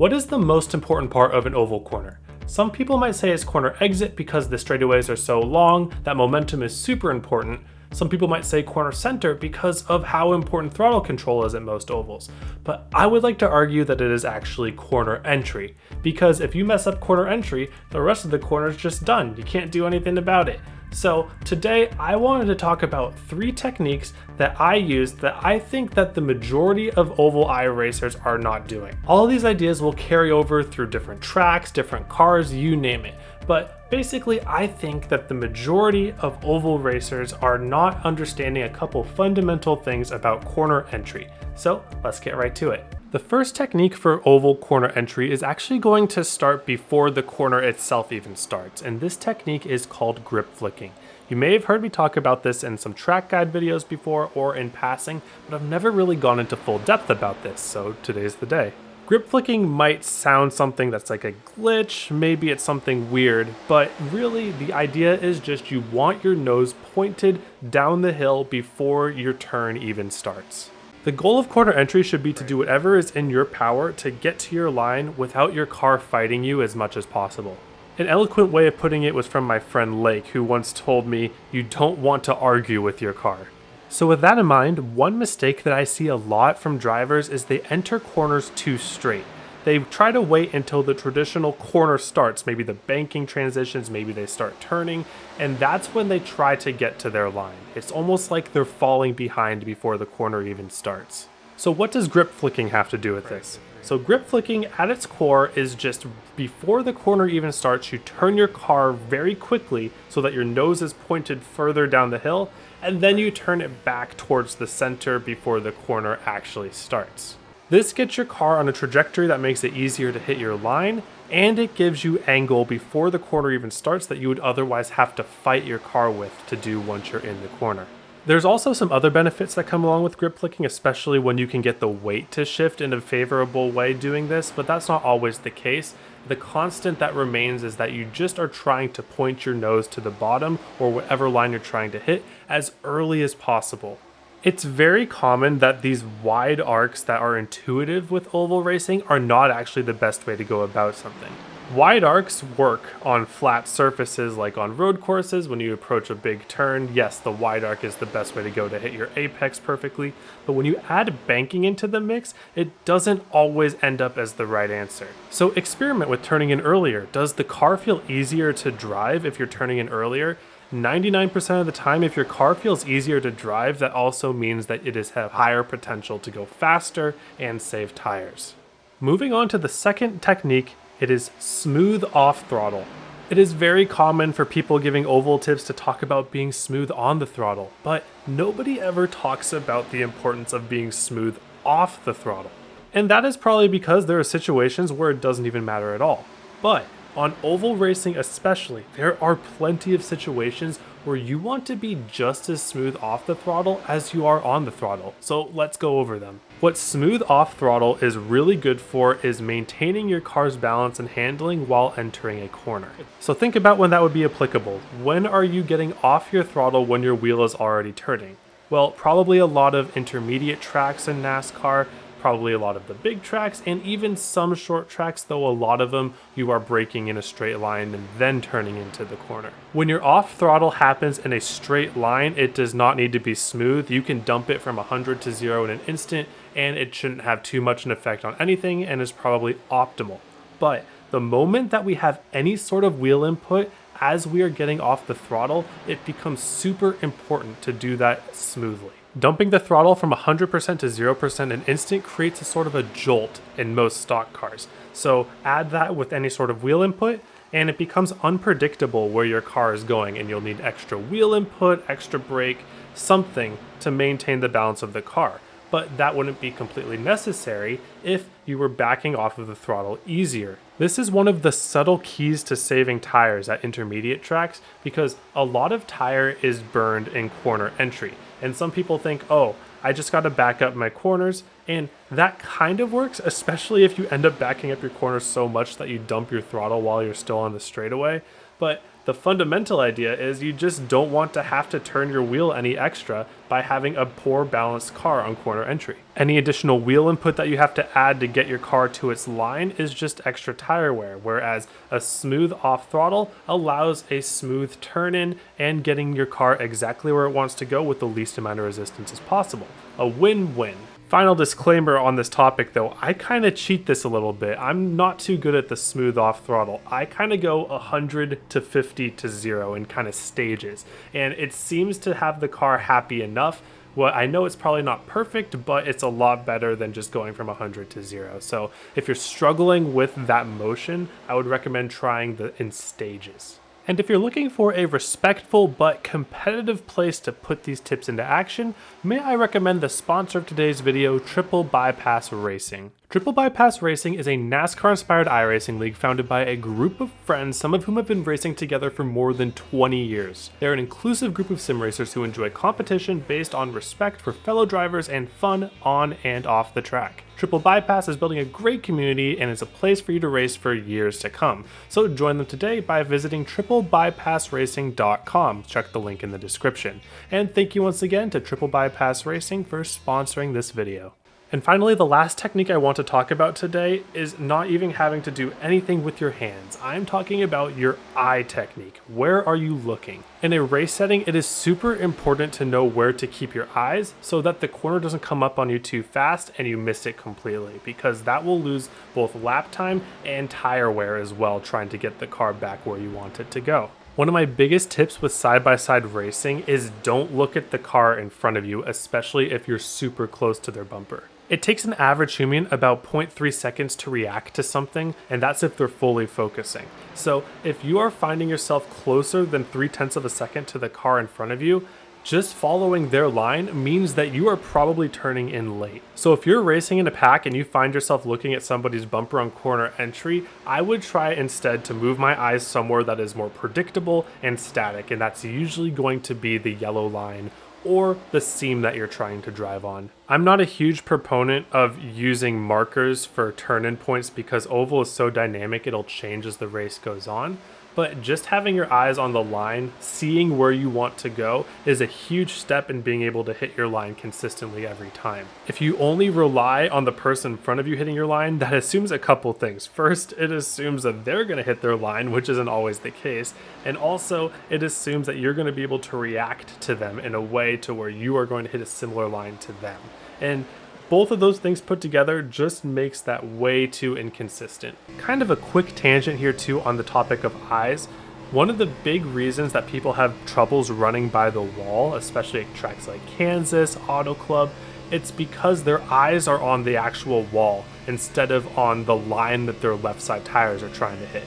What is the most important part of an oval corner? Some people might say it's corner exit because the straightaways are so long that momentum is super important. Some people might say corner center because of how important throttle control is at most ovals. But I would like to argue that it is actually corner entry, because if you mess up corner entry, the rest of the corner is just done. You can't do anything about it. So today I wanted to talk about 3 techniques that I use that I think that the majority of oval iRacers are not doing. All of these ideas will carry over through different tracks, different cars, you name it. But basically, I think that the majority of oval racers are not understanding a couple fundamental things about corner entry. So let's get right to it. The first technique for oval corner entry is actually going to start before the corner itself even starts, and this technique is called grip flicking. You may have heard me talk about this in some track guide videos before or in passing, but I've never really gone into full depth about this, so today's the day. Grip flicking might sound something that's like a glitch, maybe it's something weird, but really the idea is just you want your nose pointed down the hill before your turn even starts. The goal of corner entry should be to do whatever is in your power to get to your line without your car fighting you as much as possible. An eloquent way of putting it was from my friend Lake, who once told me, "You don't want to argue with your car." So with that in mind, one mistake that I see a lot from drivers is they enter corners too straight. They try to wait until the traditional corner starts, maybe the banking transitions, maybe they start turning, and that's when they try to get to their line. It's almost like they're falling behind before the corner even starts. So what does grip flicking have to do with this? So grip flicking at its core is just before the corner even starts, you turn your car very quickly so that your nose is pointed further down the hill, and then you turn it back towards the center before the corner actually starts. This gets your car on a trajectory that makes it easier to hit your line, and it gives you angle before the corner even starts that you would otherwise have to fight your car with to do once you're in the corner. There's also some other benefits that come along with grip flicking, especially when you can get the weight to shift in a favorable way doing this, but that's not always the case. The constant that remains is that you just are trying to point your nose to the bottom or whatever line you're trying to hit as early as possible. It's very common that these wide arcs that are intuitive with oval racing are not actually the best way to go about something. Wide arcs work on flat surfaces like on road courses when you approach a big turn. Yes, the wide arc is the best way to go to hit your apex perfectly, but when you add banking into the mix, it doesn't always end up as the right answer. So experiment with turning in earlier. Does the car feel easier to drive if you're turning in earlier? 99% of the time, if your car feels easier to drive, that also means that it has higher potential to go faster and save tires. Moving on to the second technique, it is smooth off throttle. It is very common for people giving oval tips to talk about being smooth on the throttle, but nobody ever talks about the importance of being smooth off the throttle. And that is probably because there are situations where it doesn't even matter at all. But on oval racing especially, there are plenty of situations where you want to be just as smooth off the throttle as you are on the throttle. So let's go over them. What smooth off throttle is really good for is maintaining your car's balance and handling while entering a corner. So think about when that would be applicable. When are you getting off your throttle when your wheel is already turning? Well, probably a lot of intermediate tracks in NASCAR, probably a lot of the big tracks, and even some short tracks, though a lot of them you are braking in a straight line and then turning into the corner. When your off throttle happens in a straight line, it does not need to be smooth. You can dump it from 100 to 0 in an instant, and it shouldn't have too much an effect on anything and is probably optimal. But the moment that we have any sort of wheel input as we are getting off the throttle, it becomes super important to do that smoothly. Dumping the throttle from 100% to 0% in an instant creates a sort of a jolt in most stock cars. So add that with any sort of wheel input and it becomes unpredictable where your car is going, and you'll need extra wheel input, extra brake, something to maintain the balance of the car. But that wouldn't be completely necessary if you were backing off of the throttle easier. This is one of the subtle keys to saving tires at intermediate tracks, because a lot of tire is burned in corner entry. And some people think, oh, I just got to back up my corners, and that kind of works, especially if you end up backing up your corners so much that you dump your throttle while you're still on the straightaway. But The fundamental idea is you just don't want to have to turn your wheel any extra by having a poor balanced car on corner entry. Any additional wheel input that you have to add to get your car to its line is just extra tire wear, whereas a smooth off throttle allows a smooth turn in and getting your car exactly where it wants to go with the least amount of resistance as possible. A win-win. Final disclaimer on this topic though, I kind of cheat this a little bit. I'm not too good at the smooth off throttle. I kind of go 100 to 50 to 0 in kind of stages, and it seems to have the car happy enough. Well, I know it's probably not perfect, but it's a lot better than just going from 100 to 0. So if you're struggling with that motion, I would recommend trying in stages. And if you're looking for a respectful but competitive place to put these tips into action, may I recommend the sponsor of today's video, Triple Bypass Racing. Triple Bypass Racing is a NASCAR-inspired iRacing league founded by a group of friends, some of whom have been racing together for more than 20 years. They're an inclusive group of sim racers who enjoy competition based on respect for fellow drivers and fun on and off the track. Triple Bypass is building a great community and is a place for you to race for years to come. So join them today by visiting triplebypassracing.com. Check the link in the description. And thank you once again to Triple Bypass Racing for sponsoring this video. And finally, the last technique I want to talk about today is not even having to do anything with your hands. I'm talking about your eye technique. Where are you looking? In a race setting, it is super important to know where to keep your eyes so that the corner doesn't come up on you too fast and you miss it completely, because that will lose both lap time and tire wear as well, trying to get the car back where you want it to go. One of my biggest tips with side-by-side racing is don't look at the car in front of you, especially if you're super close to their bumper. It takes an average human about 0.3 seconds to react to something, and that's if they're fully focusing. So if you are finding yourself closer than 0.3 of a second to the car in front of you, just following their line means that you are probably turning in late. So if you're racing in a pack and you find yourself looking at somebody's bumper on corner entry, I would try instead to move my eyes somewhere that is more predictable and static, and that's usually going to be the yellow line or the seam that you're trying to drive on. I'm not a huge proponent of using markers for turn-in points because oval is so dynamic it'll change as the race goes on. But just having your eyes on the line, seeing where you want to go, is a huge step in being able to hit your line consistently every time. If you only rely on the person in front of you hitting your line, that assumes a couple things. First, it assumes that they're going to hit their line, which isn't always the case. And also, it assumes that you're going to be able to react to them in a way to where you are going to hit a similar line to them. And both of those things put together just makes that way too inconsistent. Kind of a quick tangent here too on the topic of eyes. One of the big reasons that people have troubles running by the wall, especially at tracks like Kansas, Auto Club, it's because their eyes are on the actual wall instead of on the line that their left side tires are trying to hit.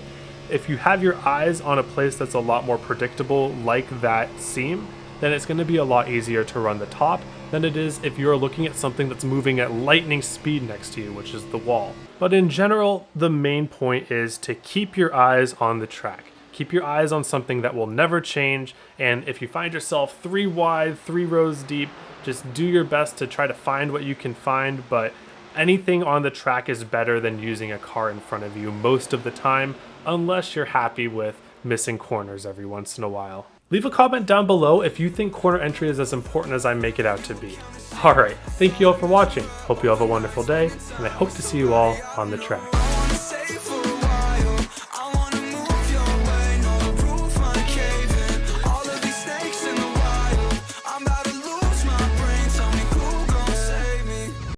If you have your eyes on a place that's a lot more predictable, like that seam, then it's going to be a lot easier to run the top than it is if you're looking at something that's moving at lightning speed next to you, which is the wall. But in general, the main point is to keep your eyes on the track. Keep your eyes on something that will never change, and if you find yourself 3 wide, 3 rows deep, just do your best to try to find what you can find, but anything on the track is better than using a car in front of you most of the time, unless you're happy with missing corners every once in a while. Leave a comment down below if you think corner entry is as important as I make it out to be. Alright, thank you all for watching. Hope you have a wonderful day, and I hope to see you all on the track.